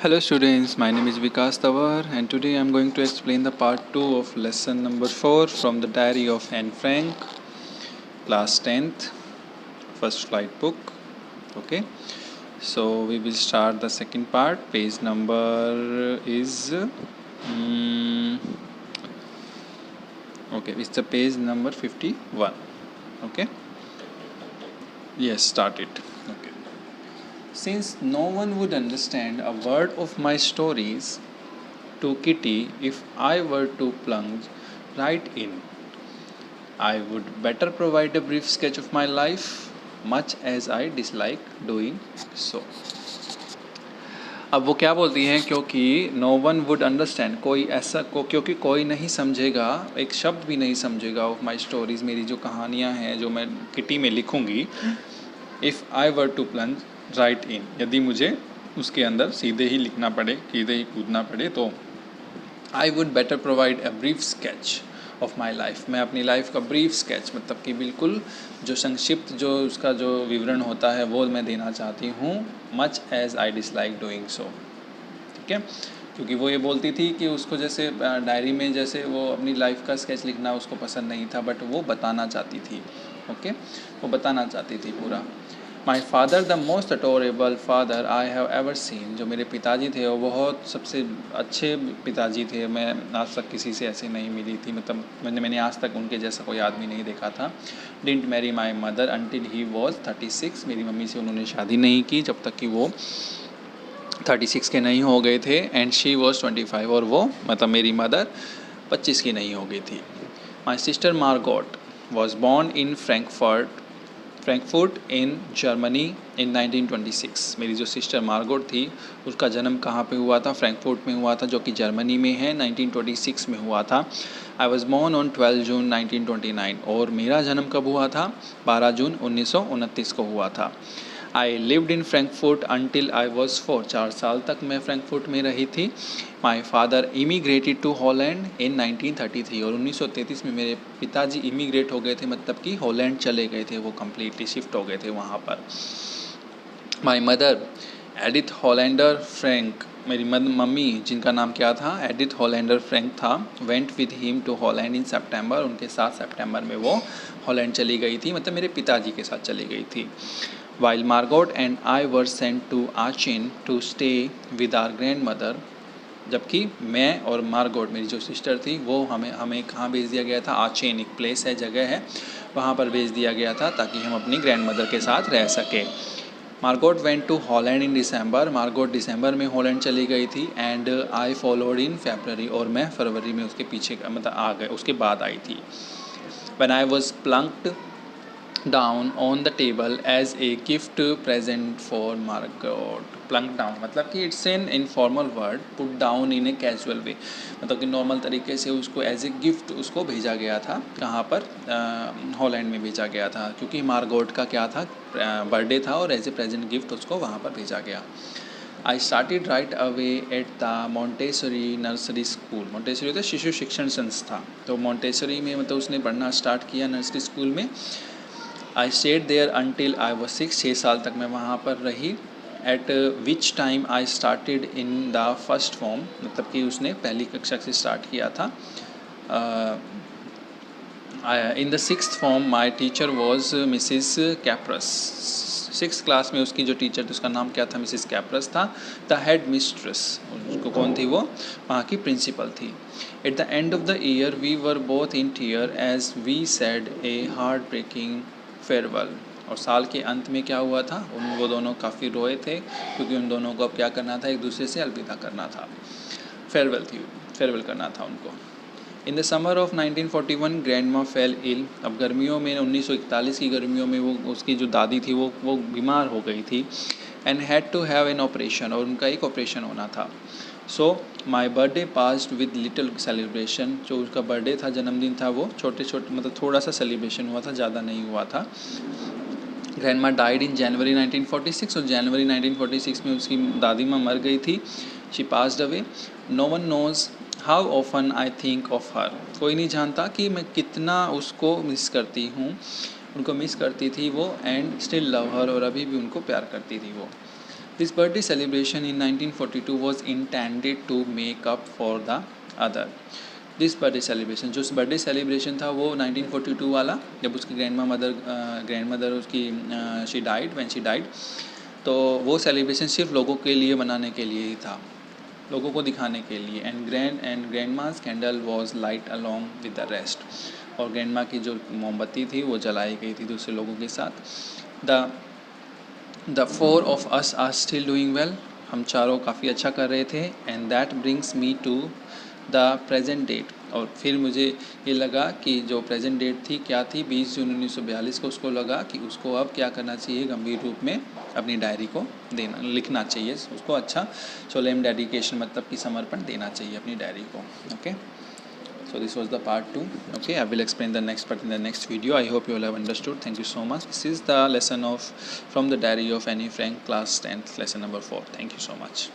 Hello students, my name is Vikas Tawar and today I am going to explain the part 2 of lesson number 4 from the diary of Anne Frank, class 10th, first flight book. Okay, so we will start the second part. Page number is it's the page number 51. Okay, yes, start it. Okay. Since no one would understand a word of my stories to Kitty if I were to plunge right in, I would better provide a brief sketch of my life, much as I dislike doing so. अब वो क्या बोलती हैं, क्योंकि no one would understand, क्योंकि कोई नहीं समझेगा, एक शब्द भी नहीं समझेगा ऑफ माई स्टोरीज़, मेरी जो कहानियाँ हैं जो मैं किटी में लिखूँगी, if I were to plunge right in, यदि मुझे उसके अंदर सीधे ही लिखना पड़े, सीधे ही कूदना पड़े, तो I would better provide a brief sketch of my life, मैं अपनी लाइफ का ब्रीफ स्केच मतलब कि बिल्कुल जो संक्षिप्त जो उसका जो विवरण होता है वो मैं देना चाहती हूँ, much as I dislike doing so. ठीक है, क्योंकि वो ये बोलती थी कि उसको जैसे डायरी में जैसे वो अपनी लाइफ का स्केच लिखना उसको पसंद नहीं था, बट वो बताना चाहती थी. ओके, वो बताना चाहती थी पूरा. My father the most adorable father I have ever seen, जो मेरे पिताजी थे वो बहुत सबसे अच्छे पिताजी थे, मैं आज तक किसी से ऐसे नहीं मिली थी, मतलब मैंने आज तक उनके जैसा कोई आदमी नहीं देखा था. Didn't marry my mother until he was 36, मेरी मम्मी से उन्होंने शादी नहीं की जब तक कि वो 36 के नहीं हो गए थे. एंड शी वॉज 25, और वो मतलब मेरी मदर 25 की नहीं हो गई थी. My sister Margot was born in Frankfurt in Germany in 1926. मेरी जो सिस्टर मार्गोट थी उसका जन्म कहाँ पे हुआ था? फ्रैंकफर्ट में हुआ था, जो कि जर्मनी में है. 1926 में हुआ था. आई वॉज बॉर्न ऑन 12 जून 1929, और मेरा जन्म कब हुआ था? 12 जून 1929 को हुआ था. I lived in Frankfurt until I was 4, 4 साल तक मैं फ्रैंकफर्ट में रही थी. माई फादर इमीग्रेटेड टू हॉलैंड इन 1933, और 1933 में मेरे पिताजी इमीग्रेट हो गए थे, मतलब कि हॉलैंड चले गए थे, वो कम्प्लीटली शिफ्ट हो गए थे वहाँ पर. My mother Edith Hollander Frank, मेरी मम्मी जिनका नाम क्या था? एडिथ हॉलैंडर फ्रैंक था. Went with him to Holland in September, उनके साथ सितंबर में वो हॉलैंड चली गई थी, मतलब मेरे पिताजी के साथ चली गई थी. While Margot and I were sent to Aachen to stay with our grandmother, जबकि मैं और मार्गोट मेरी जो सिस्टर थी वो हमें कहाँ भेज दिया गया था? आचेन एक प्लेस है, जगह है, वहाँ पर भेज दिया गया था ताकि हम अपनी ग्रैंडमदर के साथ रह सकें. Margot went to Holland in December, Margot दिसंबर में हॉलैंड चली गई थी. एंड आई फॉलोड इन फरवरी, और मैं फरवरी में उसके पीछे मतलब आ गए, उसके बाद आई थी. When I was plunked down on the table as a gift present for Margot. plunk down मतलब कि it's an informal word, put down in a casual way, मतलब कि नॉर्मल तरीके से उसको एज ए गिफ्ट उसको भेजा गया था. कहाँ पर? हॉलैंड में भेजा गया था, क्योंकि मार्गोट का क्या था? बर्थडे था, और एज ए प्रेजेंट गिफ्ट उसको वहाँ पर भेजा गया. I started right away at the Montessori nursery school. Montessori होता है शिशु शिक्षण संस्था, तो मोंटेसरी में मतलब उसने पढ़ना स्टार्ट किया नर्सरी स्कूल में. I stayed there until I was 6, 6 साल तक मैं वहाँ पर रही. At which time I started in the first form, मतलब कि उसने पहली कक्षा से स्टार्ट किया था. In the sixth form my teacher was Mrs Kuperus. 6th class में उसकी जो टीचर थी उसका नाम क्या था? मिसिस कैप्रस था. द हेड मिस्ट्रेस, उसको कौन थी? वो वहाँ की प्रिंसिपल थी. At the end of the year we were both in tear as we said a heart breaking farewell. और साल के अंत में क्या हुआ था? वो दोनों काफ़ी रोए थे, क्योंकि उन दोनों को अब क्या करना था? एक दूसरे से अलविदा करना था. फेयरवेल करना था उनको. In the summer of 1941 grandma fell ill. अब गर्मियों में 1941 की गर्मियों में वो उसकी जो दादी थी वो बीमार हो गई थी. And had to have an operation, और उनका एक ऑपरेशन होना था. So my birthday passed with little celebration. जो उसका बर्थडे था, जन्मदिन था, वो छोटे मतलब थोड़ा सा सेलिब्रेशन हुआ था, ज़्यादा नहीं हुआ था. ग्रैंडमा डाइड इन जनवरी 1946, और जनवरी 1946 में उसकी दादी माँ मर गई थी. She passed away. No one knows how often I think of her. कोई नहीं जानता कि मैं कितना उसको मिस करती हूँ, उनको मिस करती थी वो. एंड स्टिल लव हर, और अभी भी उनको प्यार करती थी वो. This birthday celebration in 1942 was intended to make up for the other. This birthday celebration, जो बर्थडे सेलिब्रेशन था वो 1942 वाला, जब उसकी ग्रैंड मदर उसकी she died, when she died, तो वो सेलिब्रेशन सिर्फ लोगों के लिए मनाने के लिए ही था, लोगों को दिखाने के लिए. And grand mass candle was light along with the rest. और ग्रैंड माँ की जो मोमबत्ती थी वो जलाई गई थी दूसरे लोगों के साथ. The four of us are still doing well. हम चारों काफ़ी अच्छा कर रहे थे. And that brings me to the present date. और फिर मुझे ये लगा कि जो प्रेजेंट डेट थी क्या थी, 20 जून 1942 को उसको लगा कि उसको अब क्या करना चाहिए, गंभीर रूप में अपनी डायरी को लिखना चाहिए उसको. अच्छा, सोलेम डेडिकेशन मतलब कि समर्पण देना चाहिए अपनी डायरी को. Okay, so this was the part 2. Okay, I will explain the next part in the next video. I hope you all have understood. Thank you so much. This is the lesson of from the diary of Annie Frank, class 10th, lesson number 4. Thank you so much.